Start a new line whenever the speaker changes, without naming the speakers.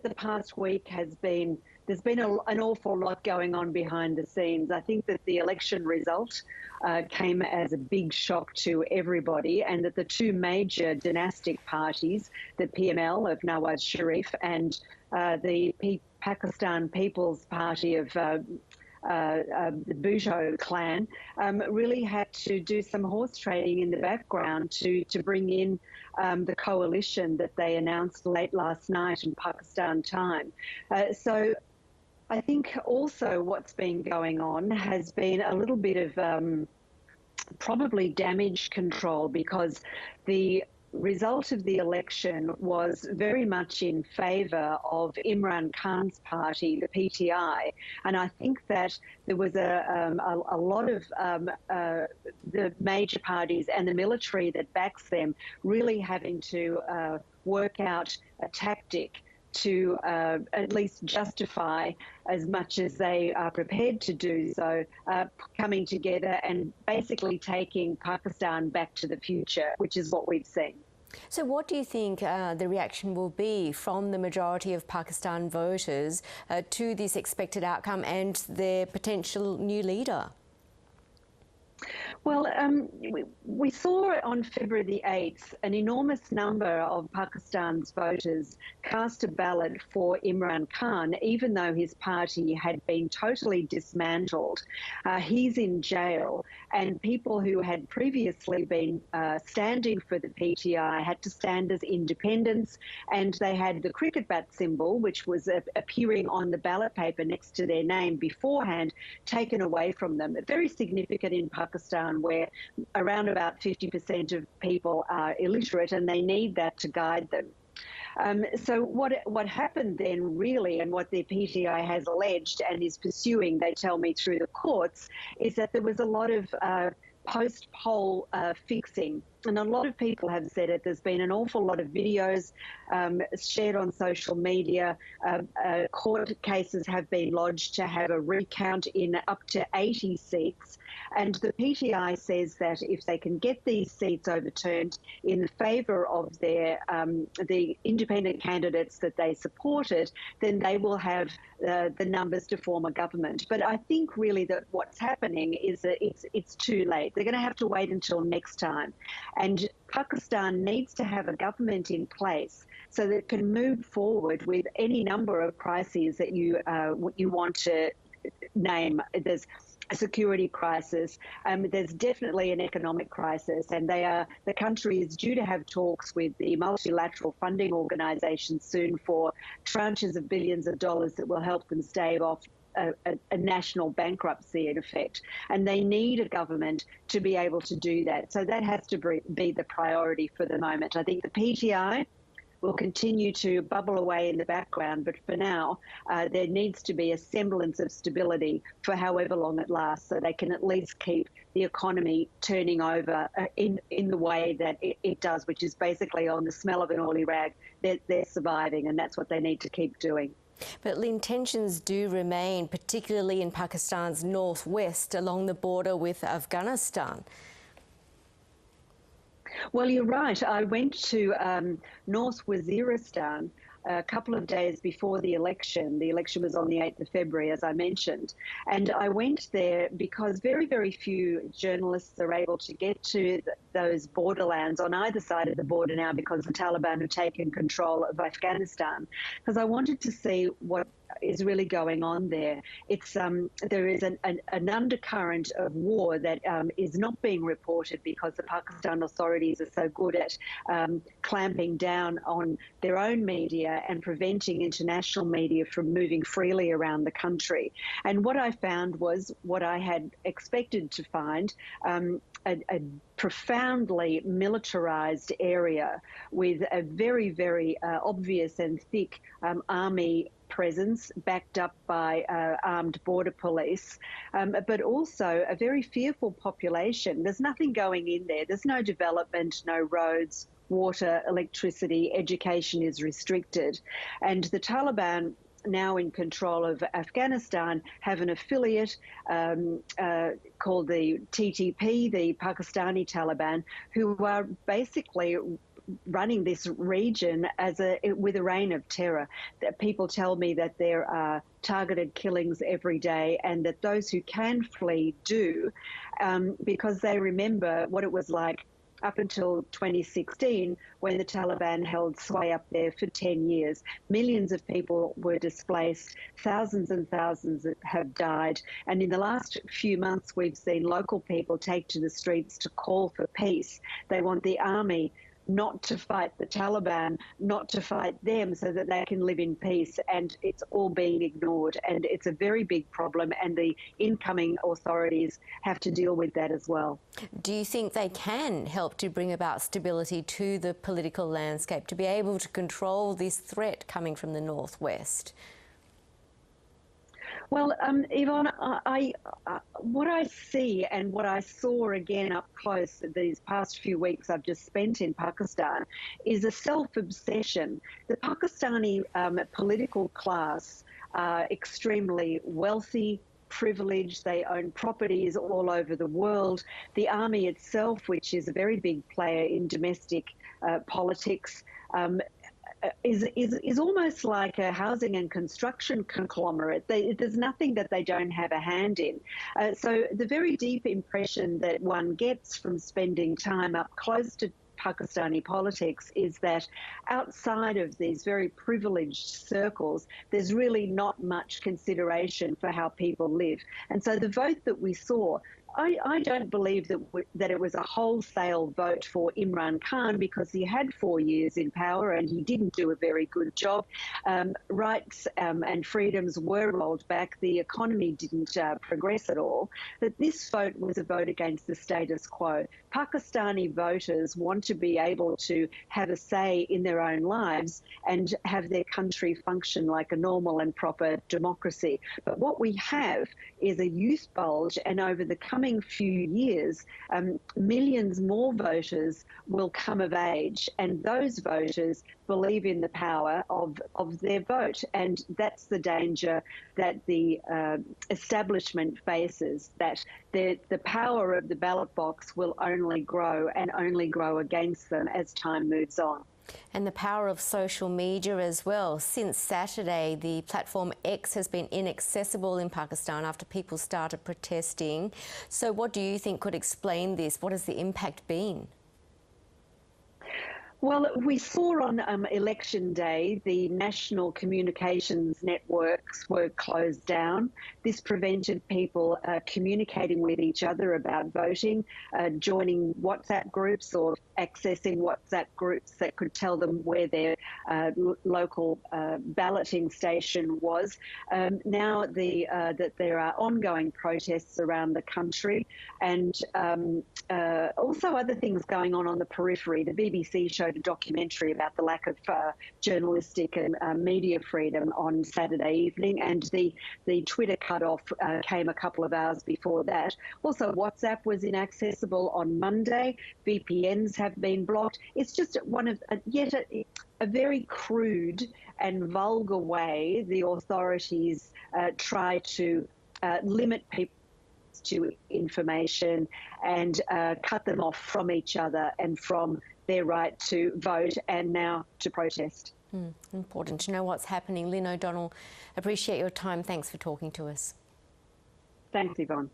that the past week there's been an awful lot going on behind the scenes. I think that the election result came as a big shock to everybody, and that the two major dynastic parties, the PML of Nawaz Sharif and the Pakistan People's Party of the Bhutto clan, really had to do some horse trading in the background to bring in the coalition that they announced late last night in Pakistan time. So I think also what's been going on has been a little bit of probably damage control, because the result of the election was very much in favour of Imran Khan's party, the PTI, and I think that there was a lot of the major parties and the military that backs them really having to work out a tactic to at least justify, as much as they are prepared to do so, coming together and basically taking Pakistan back to the future, which is what we've seen.
So what do you think the reaction will be from the majority of Pakistan voters to this expected outcome and their potential new leader?
Well, we saw on February the 8th an enormous number of Pakistan's voters cast a ballot for Imran Khan, even though his party had been totally dismantled. He's in jail, and people who had previously been standing for the PTI had to stand as independents, and they had the cricket bat symbol, which was appearing on the ballot paper next to their name beforehand, taken away from them. Very significant in Pakistan, where around about 50% of people are illiterate, and they need that to guide them. So what happened then, really, and what the PTI has alleged and is pursuing, they tell me, through the courts, is that there was a lot of post-poll fixing. And a lot of people have said it. There's been an awful lot of videos shared on social media. Court cases have been lodged to have a recount in up to 80 seats. And the PTI says that if they can get these seats overturned in favour of their the independent candidates that they supported, then they will have the numbers to form a government. But I think really that what's happening is that it's too late. They're going to have to wait until next time. And Pakistan needs to have a government in place so that it can move forward with any number of crises that you want to name. There's a security crisis. There's definitely an economic crisis, and the country is due to have talks with the multilateral funding organisations soon for tranches of billions of dollars that will help them stave off a national bankruptcy, in effect. And they need a government to be able to do that. So that has to be the priority for the moment. I think the PTI will continue to bubble away in the background, but for now, there needs to be a semblance of stability for however long it lasts, so they can at least keep the economy turning over in the way that it does, which is basically on the smell of an oily rag. They're surviving, and that's what they need to keep doing.
But Lynne, tensions do remain, particularly in Pakistan's northwest along the border with Afghanistan.
Well, you're right. I went to North Waziristan a couple of days before the election. The election was on the 8th of February, as I mentioned. And I went there because very, very few journalists are able to get to those borderlands on either side of the border now, because the Taliban have taken control of Afghanistan. Because I wanted to see what is really going on there. It's there is an undercurrent of war that is not being reported because the Pakistan authorities are so good at clamping down on their own media and preventing international media from moving freely around the country. And what I found was what I had expected to find, a profoundly militarized area with a very, very obvious and thick army presence backed up by armed border police, but also a very fearful population. There's nothing going in there. There's no development, no roads, water, electricity, education is restricted. And the Taliban, now in control of Afghanistan, have an affiliate called the TTP, the Pakistani Taliban, who are basically running this region with a reign of terror. That people tell me that there are targeted killings every day, and that those who can flee do, because they remember what it was like up until 2016, when the Taliban held sway up there for 10 years. Millions of people were displaced, thousands and thousands have died. And in the last few months, we've seen local people take to the streets to call for peace. They want the army not to fight the Taliban, not to fight them, so that they can live in peace. And it's all being ignored. And it's a very big problem, and the incoming authorities have to deal with that as well.
Do you think they can help to bring about stability to the political landscape, to be able to control this threat coming from the northwest?
Well, Yvonne, what I see and what I saw again up close these past few weeks I've just spent in Pakistan is a self-obsession. The Pakistani political class are extremely wealthy, privileged. They own properties all over the world. The army itself, which is a very big player in domestic politics, is almost like a housing and construction conglomerate. There's nothing that they don't have a hand in. So the very deep impression that one gets from spending time up close to Pakistani politics is that outside of these very privileged circles, there's really not much consideration for how people live. And so the vote that we saw, I don't believe that it was a wholesale vote for Imran Khan, because he had 4 years in power and he didn't do a very good job. Rights and freedoms were rolled back. The economy didn't progress at all. But this vote was a vote against the status quo. Pakistani voters want to be able to have a say in their own lives and have their country function like a normal and proper democracy. But what we have is a youth bulge, and over the coming few years, millions more voters will come of age, and those voters believe in the power of their vote. And that's the danger that the establishment faces, that the power of the ballot box will only grow and only grow against them as time moves on.
And the power of social media as well. Since Saturday, the platform X has been inaccessible in Pakistan after people started protesting. So what do you think could explain this? What has the impact been?
Well, we saw on election day the national communications networks were closed down. This prevented people communicating with each other about voting, joining WhatsApp groups or accessing WhatsApp groups that could tell them where their local balloting station was. Now that there are ongoing protests around the country, and also other things going on the periphery. The BBC showed a documentary about the lack of journalistic and media freedom on Saturday evening, and the Twitter cutoff came a couple of hours before that. Also, WhatsApp was inaccessible on Monday. VPNs have been blocked. It's just one of yet a very crude and vulgar way the authorities try to limit people to information and cut them off from each other and from their right to vote and now to protest.
Important to know what's happening. Lynne O'Donnell, appreciate your time. Thanks for talking to us.
Thanks, Yvonne.